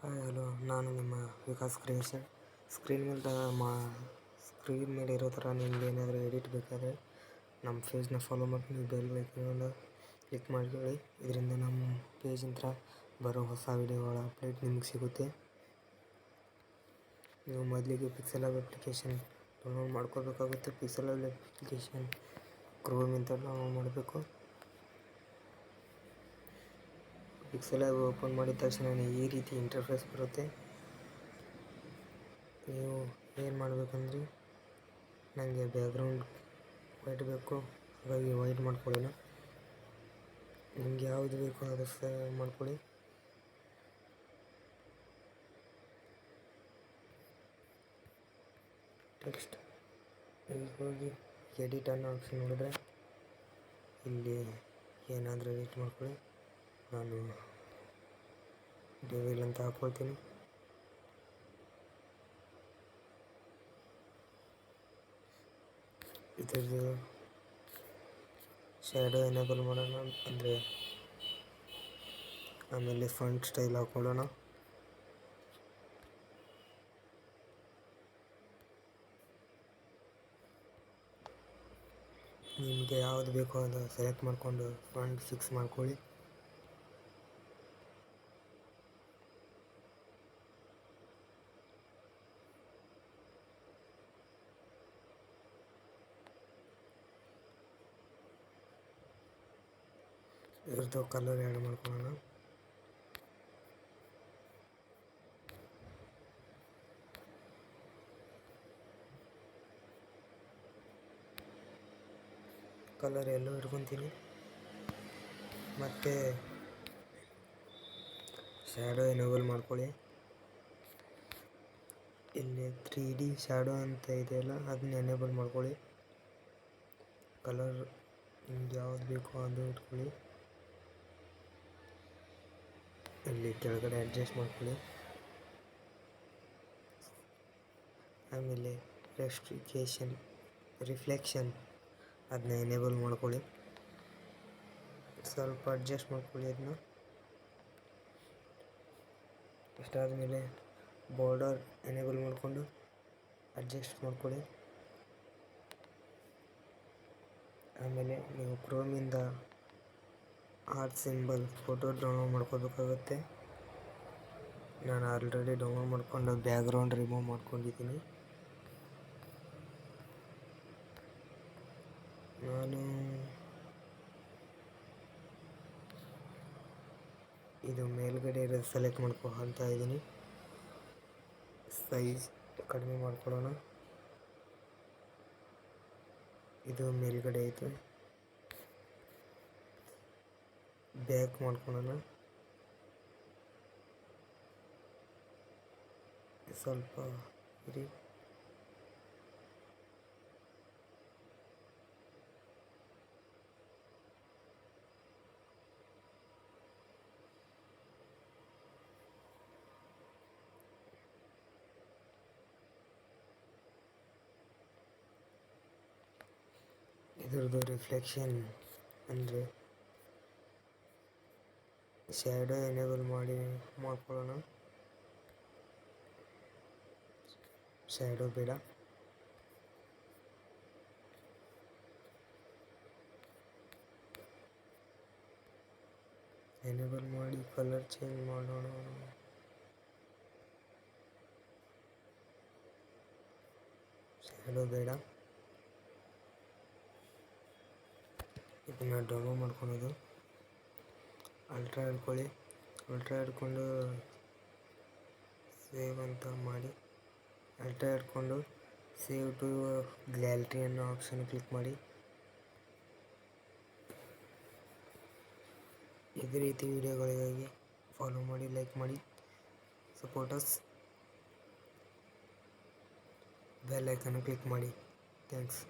Hi hello, ನಾನು ನಿಮ್ಮ Vikas creation. Screen ಮೇಲೆ ಇರೋ ಥರ ನಿಮ್ಗೆ ಏನಾದರೂ ಎಡಿಟ್ ಬೇಕಾದರೆ ನಮ್ಮ ಪೇಜ್ನ ಫಾಲೋ ಮಾಡ್ಕೊಂಡು ಬೆಲ್ ಐಕಾನ್ ಕ್ಲಿಕ್ ಮಾಡ್ಕೊಳ್ಳಿ. ಇದರಿಂದ ನಮ್ಮ ಪೇಜಿಂದ ಬರೋ ಹೊಸ ವಿಡಿಯೋಗಳ ಅಪ್ಡೇಟ್ ನಿಮಗೆ ಸಿಗುತ್ತೆ. ನೀವು ಮೊದಲಿಗೆ ಪಿಕ್ಸೆಲ್ ಅಪ್ಲಿಕೇಶನ್ ಡೌನ್ಲೋಡ್ ಮಾಡ್ಕೋಬೇಕಾಗುತ್ತೆ. ಪಿಕ್ಸೆಲ್ ಅಪ್ಲಿಕೇಶನ್ ಕ್ರೋಮಿಂದ ಡೌನ್ಲೋಡ್ ಮಾಡಬೇಕು. ಪಿಕ್ಸೆಲ್ ಓಪನ್ ಮಾಡಿದ ತಕ್ಷಣ ಈ ರೀತಿ ಇಂಟರ್ಫೇಸ್ ಬರುತ್ತೆ. ನೀವು ಏನು ಮಾಡಬೇಕಂದ್ರೆ, ನನಗೆ ಬ್ಯಾಕ್ಗ್ರೌಂಡ್ ವೈಟ್ ಬೇಕು, ಹಾಗಾಗಿ ವೈಟ್ ಮಾಡ್ಕೊಳ್ಳೋಣ. ನಿಮ್ಗೆ ಯಾವುದು ಬೇಕು ಅದು ಮಾಡ್ಕೊಳ್ಳಿ. ಟೆಕ್ಸ್ಟ್ ಈಗ ಹೋಗಿ ಎಡಿಟ್ ಅನ್ನೋ ಆಪ್ಷನ್ ನೋಡಿದ್ರೆ ಇಲ್ಲಿ ಏನಾದರೂ ಎಡಿಟ್ ಮಾಡ್ಕೊಳ್ಳಿ. ನಾನು ಡೆವಿಲ್ ಅಂತ ಹಾಕ್ಕೊಳ್ತೀನಿ. ಇದ್ರದ್ದು ಶ್ಯಾಡೋ ಎನೇಬಲ್ ಮಾಡೋಣ, ಅಂದರೆ ಆಮೇಲೆ ಫಾಂಟ್ ಸ್ಟೈಲ್ ಹಾಕ್ಕೊಳ್ಳೋಣ. ನಿಮಗೆ ಯಾವುದು ಬೇಕೋ ಅದು ಸೆಲೆಕ್ಟ್ ಮಾಡಿಕೊಂಡು ಫಾಂಟ್ ಫಿಕ್ಸ್ ಮಾಡ್ಕೊಳ್ಳಿ. ಇದ್ರದ್ದು ಕಲರ್ ಆ್ಯಡ್ ಮಾಡ್ಕೊಳ್ಳೋಣ. ಕಲರ್ ಎಲ್ಲೋ ಇಟ್ಕೊತೀನಿ. ಮತ್ತು ಶ್ಯಾಡೋ ಎನೇಬಲ್ ಮಾಡ್ಕೊಳ್ಳಿ. ಇಲ್ಲಿ 3D ಶ್ಯಾಡೋ ಅಂತ ಇದೆಯಲ್ಲ, ಅದನ್ನ ಎನೇಬಲ್ ಮಾಡ್ಕೊಳ್ಳಿ. ಕಲರ್ ನಿಮ್ಗೆ ಯಾವ್ದು ಬೇಕೋ ಅದು ಇಟ್ಕೊಳ್ಳಿ. ಇಲ್ಲಿ ಕೆಳಗಡೆ ಅಡ್ಜಸ್ಟ್ ಮಾಡ್ಕೊಳ್ಳಿ. ಆಮೇಲೆ ರಿಫ್ಲೆಕ್ಷನ್ ಅದನ್ನ ಎನೇಬಲ್ ಮಾಡ್ಕೊಳ್ಳಿ. ಸ್ವಲ್ಪ ಅಡ್ಜಸ್ಟ್ ಮಾಡ್ಕೊಳ್ಳಿ ಅದನ್ನ. ಅಷ್ಟಾದಮೇಲೆ ಬಾರ್ಡರ್ ಎನೇಬಲ್ ಮಾಡಿಕೊಂಡು ಅಡ್ಜಸ್ಟ್ ಮಾಡ್ಕೊಳ್ಳಿ. ಆಮೇಲೆ ನೀವು ಕ್ರೋಮಿಂದ ಆರ್ಟ್ ಸಿಂಬಲ್ ಫೋಟೋ ಡೌನ್ಲೋಡ್ ಮಾಡ್ಕೋಬೇಕಾಗುತ್ತೆ. ನಾನು ಆಲ್ರೆಡಿ ಡೌನ್ಲೋಡ್ ಮಾಡ್ಕೊಂಡು ಬ್ಯಾಕ್ಗ್ರೌಂಡ್ ರಿಮೂವ್ ಮಾಡ್ಕೊಂಡಿದ್ದೀನಿ. ನಾನು ಇದು ಮೇಲ್ಗಡೆ ಇರೋದು ಸೆಲೆಕ್ಟ್ ಮಾಡ್ಕೊಳ್ತಾ ಇದ್ದೀನಿ. ಸೈಜ್ ಕಡಿಮೆ ಮಾಡ್ಕೊಳ್ಳೋಣ. ಇದು ಮೇಲ್ಗಡೆ ಐತೆ, ಬ್ಯಾಕ್ ಮಾಡ್ಕೊಳ್ಳೋಣ. ಸ್ವಲ್ಪ ಇರಿ. ಇದ್ರದ್ದು ರಿಫ್ಲೆಕ್ಷನ್ ಅಂದರೆ ಶ್ಯಾಡೋ ಎನೇಬಲ್ ಮಾಡ್ಕೊಳ್ಳೋಣ. ಶ್ಯಾಡೋ ಬೇಡ. ಎನೇಬಲ್ ಮಾಡಿ ಕಲರ್ ಚೇಂಜ್ ಮಾಡೋಣ. ಶ್ಯಾಡೋ ಬೇಡ. ಇದನ್ನು ಡೌನ್ಲೋಡ್ ಮಾಡ್ಕೊಳೋದು. ಅಲ್ಟ್ರಾ ಹಿಡ್ಕೊಳ್ಳಿ. ಅಲ್ಟ್ರಾ ಹಿಡ್ಕೊಂಡು ಸೇವ್ ಅಂತ ಮಾಡಿ, ಅಲ್ಟ್ರಾ ಹಿಡ್ಕೊಂಡು ಸೇವ್ ಟು ಗ್ಯಾಲರಿ ಅನ್ನೋ ಆಪ್ಷನ್ ಕ್ಲಿಕ್ ಮಾಡಿ. ಇದೇ ರೀತಿ ವಿಡಿಯೋಗಳಿಗಾಗಿ ಫಾಲೋ ಮಾಡಿ, ಲೈಕ್ ಮಾಡಿ, support us. Bell icon click ಮಾಡಿ. ಥ್ಯಾಂಕ್ಸ್.